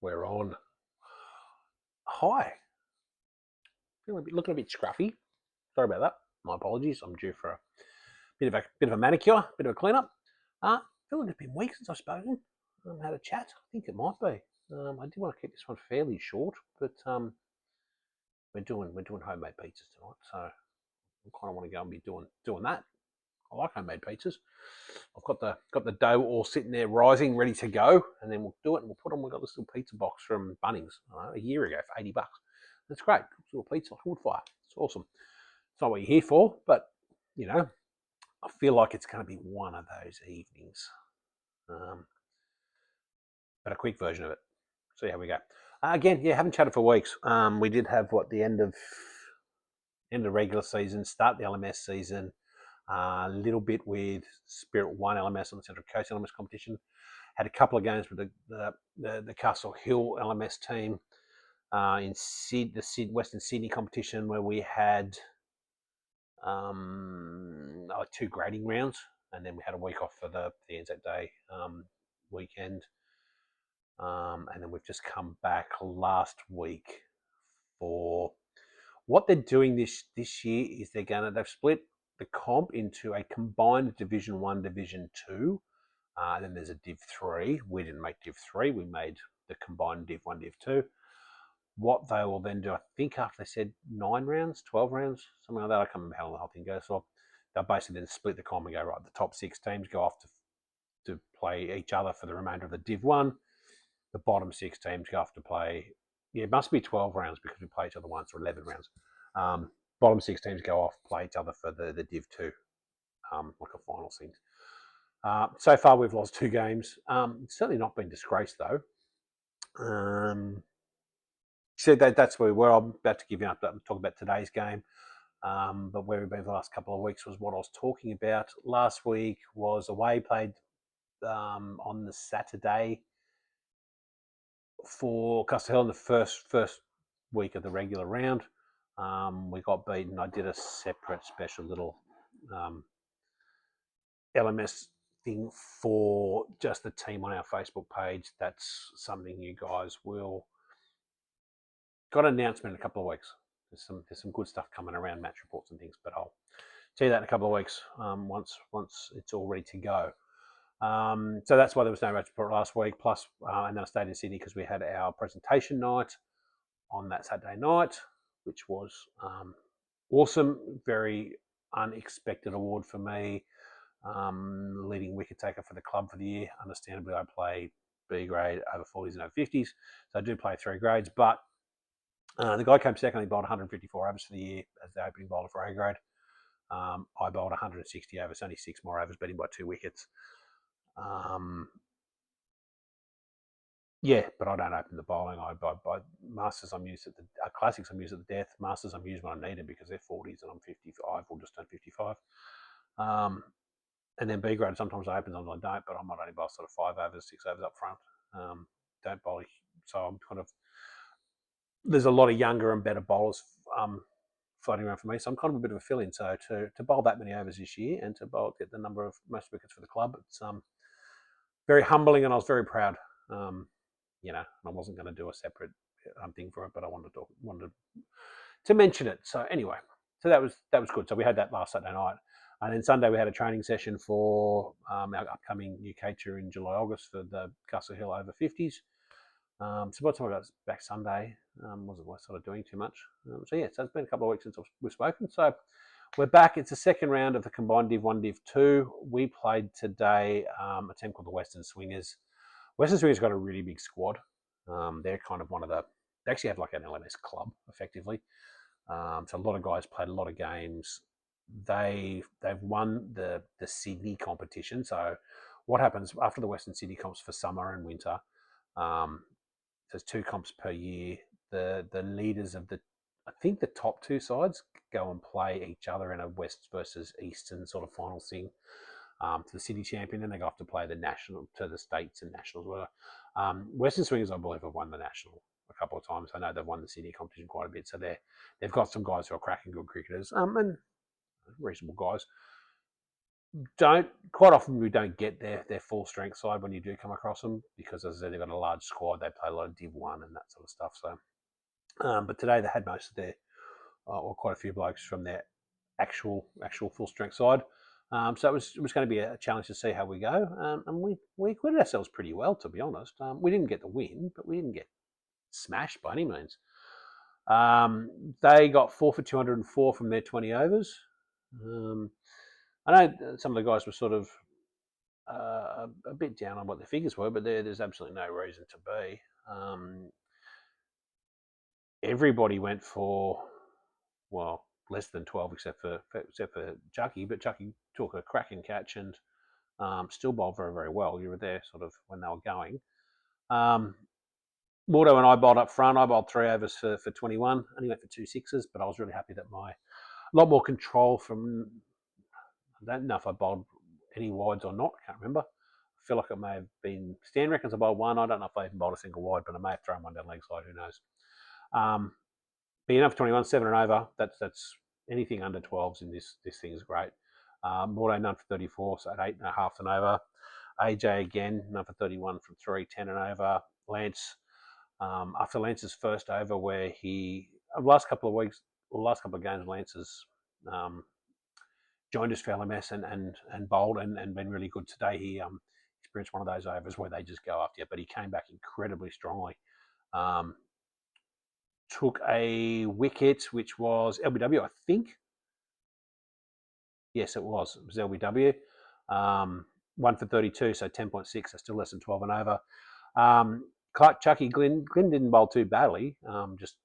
We're on. Hi. Looking a bit scruffy. Sorry about that. My apologies. I'm due for a bit of a manicure, bit of a clean-up. Feel like it's been weeks since I've spoken. Had a chat. I think it might be. I did want to keep this one fairly short, but we're doing homemade pizzas tonight, so I kind of want to go and be doing that. I like homemade pizzas. I've got the dough all sitting there rising, ready to go, and then we'll do it and we'll put on. We got this little pizza box from Bunnings a year ago for $80. That's great. Little pizza like wood fire. It's awesome. It's not what you're here for, but I feel like it's going to be one of those evenings. But a quick version of it. See how we go. Again, haven't chatted for weeks. We did have the end of regular season, start the LMS season. A little bit with Spirit One LMS on the Central Coast LMS competition. Had a couple of games with the Castle Hill LMS team in the Western Sydney competition, where we had 2 grading rounds, and then we had a week off for the Anzac Day weekend, and then we've just come back last week for what they're doing this year. Is they've split the comp into a combined Division 1, Division 2, and then there's a Div 3. We didn't make Div 3, we made the combined Div 1, Div 2. What they will then do, I think after they said 9 rounds, 12 rounds, something like that, I can't remember how the whole thing goes. So they'll basically then split the comp and go, right, the top 6 teams go off to play each other for the remainder of the Div 1. The bottom 6 teams go off to play, it must be 12 rounds because we play each other once, or 11 rounds. Bottom 6 teams go off, play each other for the Div 2, like a final thing. So far, we've lost 2 games. It's certainly not been disgraced, though. So that's where I'm about to give you an update and talk about today's game. But where we've been for the last couple of weeks was what I was talking about. Last week was away, played on the Saturday for Castle Hill in the first week of the regular round. We got beaten. I did a separate special little LMS thing for just the team on our Facebook page. That's something you guys will got an announcement in a couple of weeks. There's some good stuff coming around, match reports and things, but I'll tell you that in a couple of weeks once it's all ready to go. So that's why there was no match report last week. Plus, and then I stayed in Sydney because we had our presentation night on that Saturday night, which was awesome. Very unexpected award for me. Leading wicket taker for the club for the year. Understandably, I play B grade, over 40s and over 50s, so I do play 3 grades. But the guy came second. He bowled 154 overs for the year as the opening bowler for A grade. I bowled 160 overs, only 6 more overs, beating by 2 wickets. But I don't open the bowling. I Masters I'm used at the Classics I'm used at the death. Masters I'm used when I need it because they're 40s and I'm 55 or just turned 55. And then B grade sometimes I open, sometimes I don't, but I might only bowl sort of 5 overs, 6 overs up front. Don't bowl, so I'm kind of, there's a lot of younger and better bowlers floating around for me, so I'm kind of a bit of a fill-in. So to bowl that many overs this year and to get the number of most wickets for the club, it's very humbling, and I was very proud. I wasn't going to do a separate thing for it, but I wanted to mention it. So anyway, so that was good. So we had that last Saturday night, and then Sunday we had a training session for our upcoming UK tour in July, August for the Castle Hill over 50s. So by the time I got back Sunday, wasn't sort of doing too much. So it's been a couple of weeks since we've spoken. So we're back. It's the second round of the combined Div 1, Div 2. We played today a team called the Western Swingers. Western Swingers got a really big squad. They're kind of they actually have like an LMS club, effectively. So a lot of guys played a lot of games. They've won the Sydney competition. So what happens after the Western Sydney comps for summer and winter, there's 2 comps per year. The leaders of I think the top 2 sides go and play each other in a West versus Eastern sort of final thing to the city champion. Then they go off to play the national, to the states and nationals. Western Swingers, I believe, have won the national a couple of times. I know they've won the Sydney competition quite a bit. So they've got some guys who are cracking good cricketers and reasonable guys. don't quite often we don't get their full strength side when you do come across them because, as I said, they've got a large squad. They play a lot of Div 1 and that sort of stuff. So, but today they had most of their, or quite a few blokes from their actual full strength side. So it was going to be a challenge to see how we go, and we acquitted ourselves pretty well, to be honest. We didn't get the win, but we didn't get smashed by any means. They got 4 for 204 from their 20 overs. I know some of the guys were sort of a bit down on what the figures were, but there's absolutely no reason to be. Everybody went for, well, less than 12 except for Chucky, but Chucky took a cracking catch and still bowled very, very well. You were there sort of when they were going. Mordo and I bowled up front. I bowled 3 overs for 21. Only went for 2 sixes, but I was really happy that a lot more control from, I don't know if I bowled any wides or not. I can't remember. I feel like it may have been, Stan reckons I bowled 1. I don't know if I even bowled a single wide, but I may have thrown one down leg side. Who knows? But enough for 21, 7 and over. That's anything under 12s in this thing is great. Mordo none for 34, so at 8.5 and over. AJ again, none for 31 from 3, 10 and over. Lance, after Lance's first over, where last couple of weeks, or last couple of games, Lance has joined us for LMS and bowled and been really good today. He experienced one of those overs where they just go after you, but he came back incredibly strongly. Took a wicket, which was LBW, I think. Yes, it was. It was LBW. 1 for 32, so 10.6, so still less than 12 and over. Clark, Chucky, Glyn didn't bowl too badly, just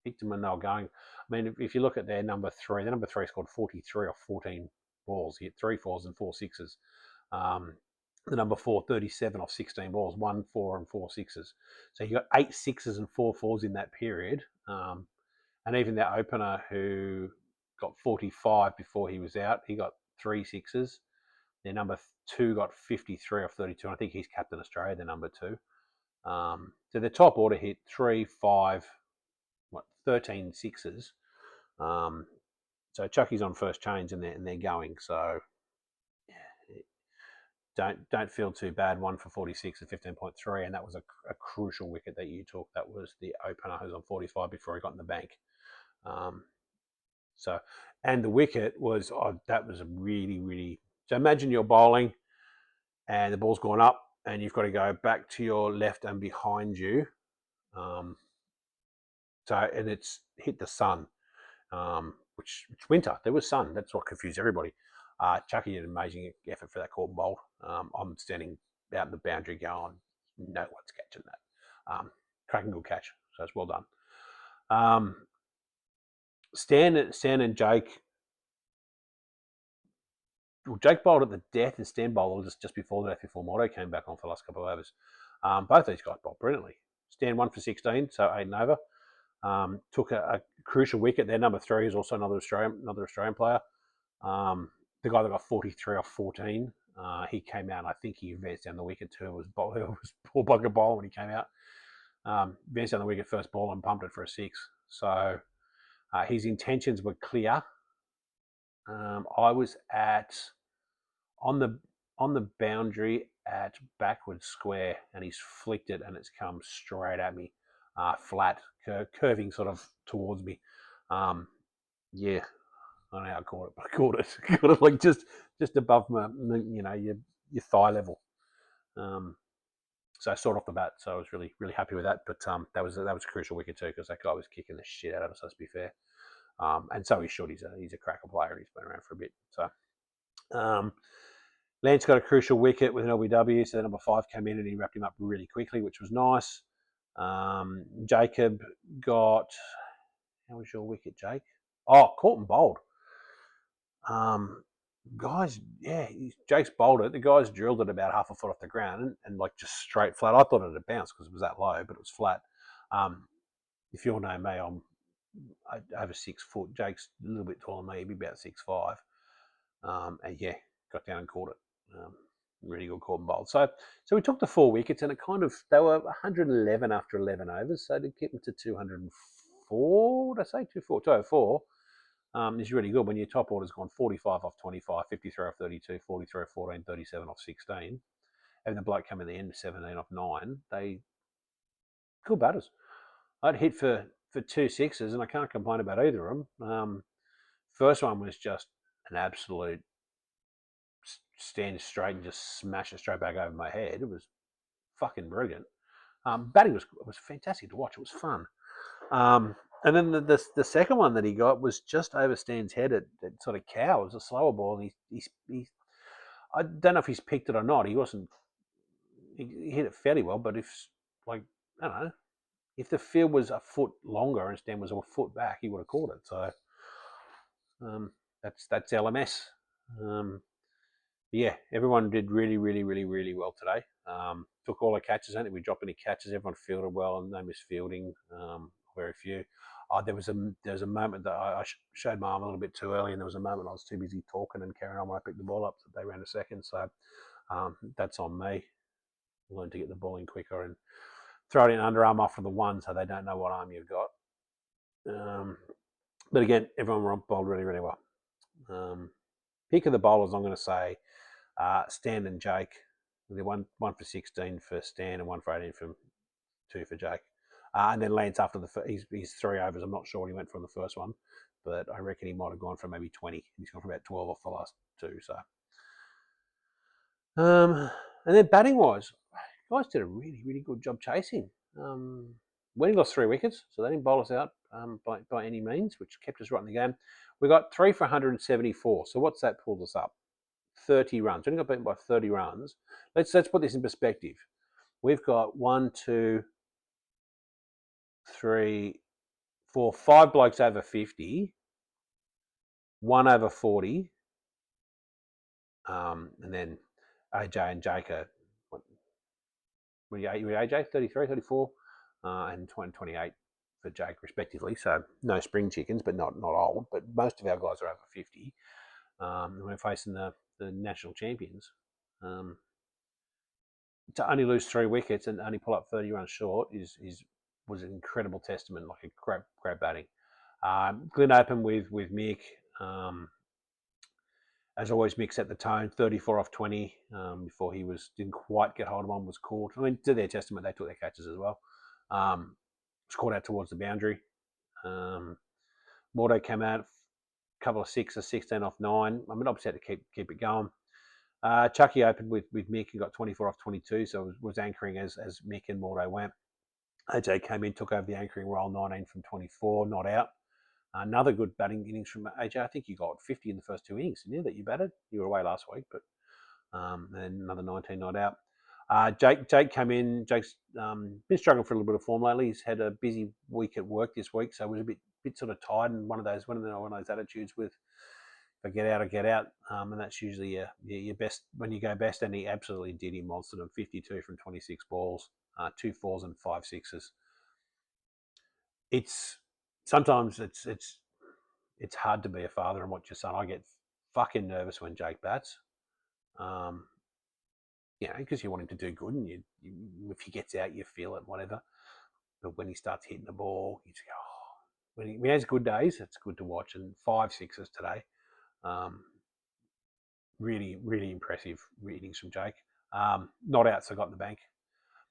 picked them when they were going. I mean, if you look at their number 3, their number 3 scored 43 or 14 balls. He hit 3 fours and 4 sixes. The number 4, 37 off 16 balls, 1 4 and 4 sixes. So you got 8 sixes and 4 fours in that period. And even their opener, who got 45 before he was out, he got 3 sixes. Their number 2 got 53 off 32. And I think he's captain Australia, their number 2. So the top order hit 3, 5, 13 sixes. So Chucky's on first change and they're going. So don't feel too bad. 1 for 46 at 15.3, and that was a crucial wicket that you took. That was the opener who was on 45 before he got in the bank. And the wicket was that was a really, really. So imagine you're bowling, and the ball's gone up, and you've got to go back to your left and behind you. And it's hit the sun, which winter. There was sun. That's what confused everybody. Chucky did an amazing effort for that caught and bowled. I'm standing out in the boundary going, no one's catching that. Cracking good catch. So it's well done. Stan and Jake. Well, Jake bowled at the death and Stan bowled just before the death, before Mordo came back on for the last couple of overs. Both these guys bowled brilliantly. Stan 1 for 16, so 8 and over. Took a crucial wicket. Their number 3 is also another Australian player. The guy that got 43 off 14, he came out. I think he advanced down the wicket too. It was Paul Bugger Bowl when he came out. Advanced down the wicket first ball and pumped it for a 6. So his intentions were clear. I was on the boundary at backward square, and he's flicked it, and it's come straight at me, flat, curving sort of towards me. Yeah, I don't know how I caught it, but I caught it. Caught it like just above my your thigh level. So I saw it off the bat, so I was really, really happy with that. But that was a crucial wicket too, because that guy was kicking the shit out of us. Let's be fair. And so he should. He's a cracker player. He's been around for a bit. So Lance got a crucial wicket with an LBW. So number 5 came in and he wrapped him up really quickly, which was nice. Jacob got, how was your wicket, Jake? Oh, caught and bowled. Guys, yeah, Jake's bowled it. The guys drilled it about half a foot off the ground and like just straight flat. I thought it had bounced because it was that low, but it was flat. If you'll know me, I'm over 6 foot. Jake's a little bit taller than me, he'd be about 6'5". And yeah, got down and caught it. Really good caught and bowled. So we took the 4 wickets, and they were 111 after 11 overs, so to get them to 204, what did I say? 204. is really good. When your top order's gone 45 off 25, 53 off 32, 43 off 14, 37 off 16, and the bloke come in the end 17 off 9, they good batters. I'd hit for 2 6s, and I can't complain about either of them. First one was just an absolute stand straight and just smash it straight back over my head. It was fucking brilliant. Batting was fantastic to watch. It was fun. And then the second one that he got was just over Stan's head at sort of cow. It was a slower ball, and he I don't know if he's picked it or not. He wasn't. He hit it fairly well, but if like I don't know, if the field was a foot longer and Stan was a foot back, he would have caught it. So that's LMS. Yeah, everyone did really, really, really, really well today. Took all the catches. I don't think we dropped any catches. Everyone fielded well, and no misfielding. Very few. There was a moment that I showed my arm a little bit too early, and there was a moment I was too busy talking and carrying on when I picked the ball up that they ran a second. So that's on me. Learn to get the ball in quicker and throw it in underarm off for the one, so they don't know what arm you've got. But again, everyone bowled really, really well. Pick of the bowlers, I'm going to say Stan and Jake. The one for 16 for Stan and one for 18 for 2 for Jake. And then Lance after his 3 overs. I'm not sure what he went from the first one, but I reckon he might have gone for maybe 20. He's gone for about 12 off the last 2. So, and then batting wise, guys did a really, really good job chasing. We lost 3 wickets, so they didn't bowl us out by any means, which kept us right in the game. We got 3 for 174. So what's that pulled us up? 30 runs. We only got beaten by 30 runs. Let's put this in perspective. We've got 1, 2, 3, 4, 5 blokes over 50, 1 over 40, and then AJ and Jake are, what were AJ? 33, 34, and 28 for Jake, respectively. So no spring chickens, but not old. But most of our guys are over 50. And we're facing the national champions. To only lose 3 wickets and only pull up 30 runs short was an incredible testament, like a great batting. Glenn opened with Mick. As always, Mick set the tone. 34 off 20 before he didn't quite get hold of one, was caught. I mean, to their testament, they took their catches as well. Was caught out towards the boundary. Mordo came out, a couple of 6s, 16 off 9. I'm upset to keep it going. Chucky opened with Mick and got 24 off 22, so was anchoring as Mick and Mordo went. AJ came in, took over the anchoring role, 19 from 24, not out. Another good batting innings from AJ. I think you got 50 in the first 2 innings, didn't you, that you batted? You were away last week, but and another 19 not out. Jake came in. Jake's been struggling for a little bit of form lately. He's had a busy week at work this week, so was a bit sort of tired and one of those attitudes with if I get out, and that's usually your best when you go best. And he absolutely did. He monstered him, 52 from 26 balls, 2 4s and 5 6s. Sometimes it's hard to be a father and watch your son. I get fucking nervous when Jake bats. Because you want him to do good, and if he gets out, you feel it, whatever. But when he starts hitting the ball, you just go, oh. When he has good days, it's good to watch. And 5 6s today. Really, really impressive readings from Jake. Not out, so got in the bank.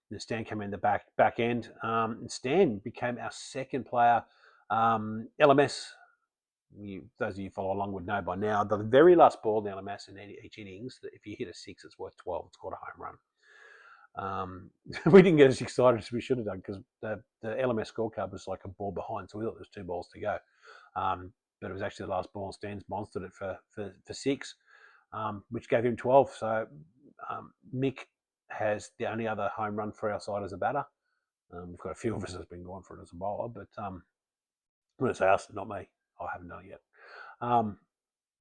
The Stan came in the back end. And Stan became our second player. LMS, those of you who follow along would know by now, the very last ball in the LMS in each innings, if you hit a 6, it's worth 12. It's called a home run. We didn't get as excited as we should have done because the LMS scorecard was like a ball behind, so we thought there was 2 balls to go. But it was actually the last ball, and Stan's monstered it for 6, which gave him 12. So Mick has the only other home run for our side as a batter. We've got a few of us that's been going for it as a bowler, but I'm going to say us, not me. I haven't done it yet. But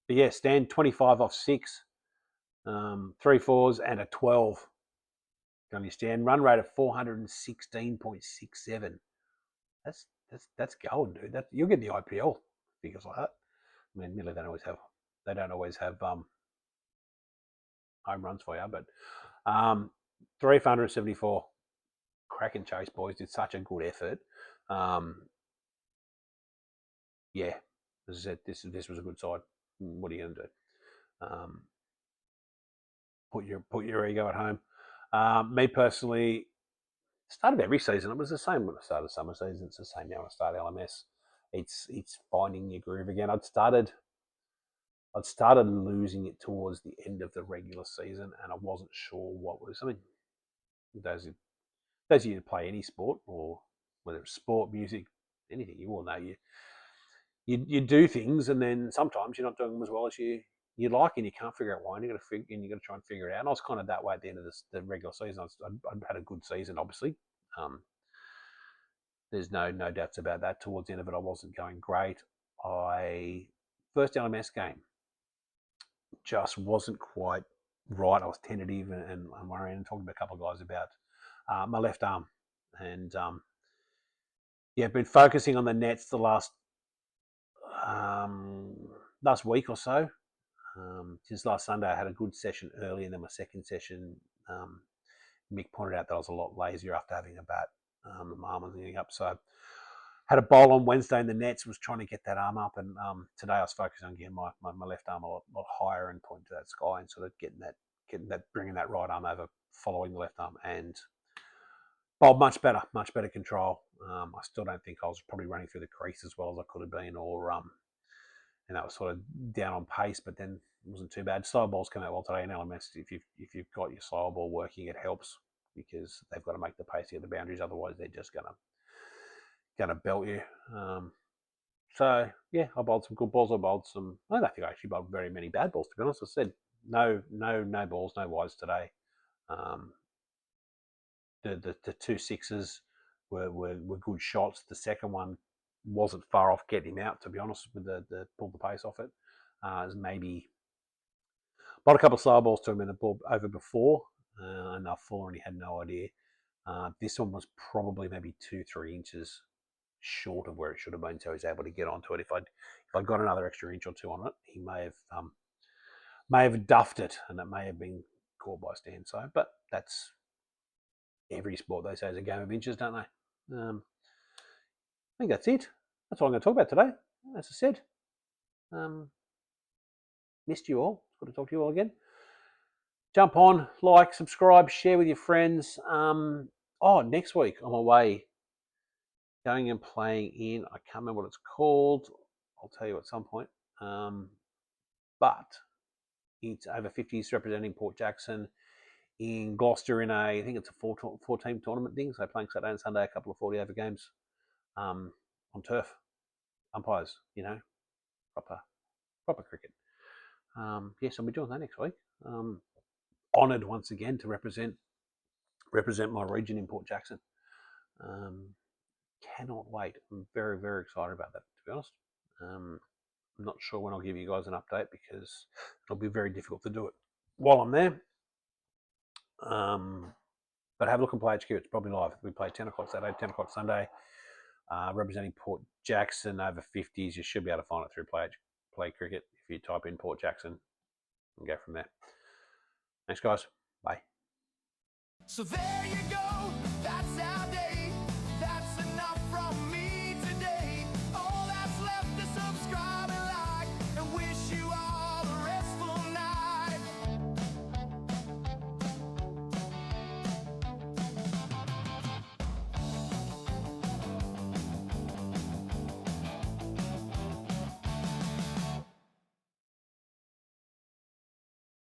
yeah, Stan 25 off 6, 3 4s and a 12. Can you stand? Run rate of 416.67. That's gold, dude. You'll get the IPL figures like that. I mean, admittedly, they don't always have home runs for you, but 3 for 174. Cracking chase, boys. Did such a good effort. Yeah, As I said, this was a good side. What are you going to do? Put your ego at home. Me personally, start of every season, it was the same when I started summer season. It's the same now when I start LMS. It's finding your groove again. I'd started losing it towards the end of the regular season, and I wasn't sure what was. I mean, those of you who play any sport, or whether it's sport, music, anything, you all know you do things, and then sometimes you're not doing them as well as you like, and you can't figure out why. And you got to try and figure it out. And I was kind of that way at the end of the regular season. I'd had a good season, obviously. There's no doubts about that. Towards the end of it, I wasn't going great. First LMS game just wasn't quite right. I was tentative and worrying, and talking to a couple of guys about my left arm, and been focusing on the nets the last week or so. Since last Sunday, I had a good session early, and then my second session, Mick pointed out that I was a lot lazier after having a bat. My arm was getting up, so I had a bowl on Wednesday in the nets, was trying to get that arm up, and today I was focusing on getting my left arm a lot higher and pointing to that sky, and sort of bringing that right arm over, following the left arm, and bowled much better control. I still don't think I was probably running through the crease as well as I could have been, or and that was sort of down on pace, but then it wasn't too bad. Slow balls come out well today in LMS. If you've got your slow ball working, it helps, because they've got to make the pace of the boundaries, otherwise they're just gonna belt you. So yeah, I bowled some good balls. I don't think I actually bowled very many bad balls, to be honest. I said no balls, no wides today. The 2 sixes were good shots. The second one wasn't far off getting him out, to be honest, with the pulled the pace off it. It was maybe bought a couple of slow balls to him in the ball over before, and I full, and he had no idea. This one was probably maybe 2-3 inches short of where it should have been, so he's able to get onto it. If I got another extra inch or two on it, he may have duffed it, and it may have been caught by Stan. So, but that's every sport. They say is a game of inches, don't they? I think that's it. That's all I'm going to talk about today. As I said, missed you all. Good to talk to you all again. Jump on, like, subscribe, share with your friends. Next week I'm away, going and playing in, I can't remember what it's called. I'll tell you at some point. But it's over 50s representing Port Jackson in Gloucester in I think it's a 4-team tournament thing. So playing Saturday and Sunday, a couple of 40 over games on turf. Umpires, proper cricket. Yes, I'll be doing that next week. Honoured once again to represent my region in Port Jackson. Cannot wait. I'm very, very excited about that, to be honest. I'm not sure when I'll give you guys an update, because it'll be very difficult to do it while I'm there. But have a look on Play HQ. It's probably live. We play 10 o'clock Saturday, 10 o'clock Sunday. Representing Port Jackson over 50s. You should be able to find it through Play Cricket if you type in Port Jackson and go from there. Thanks, guys. Bye. So there you go. That's how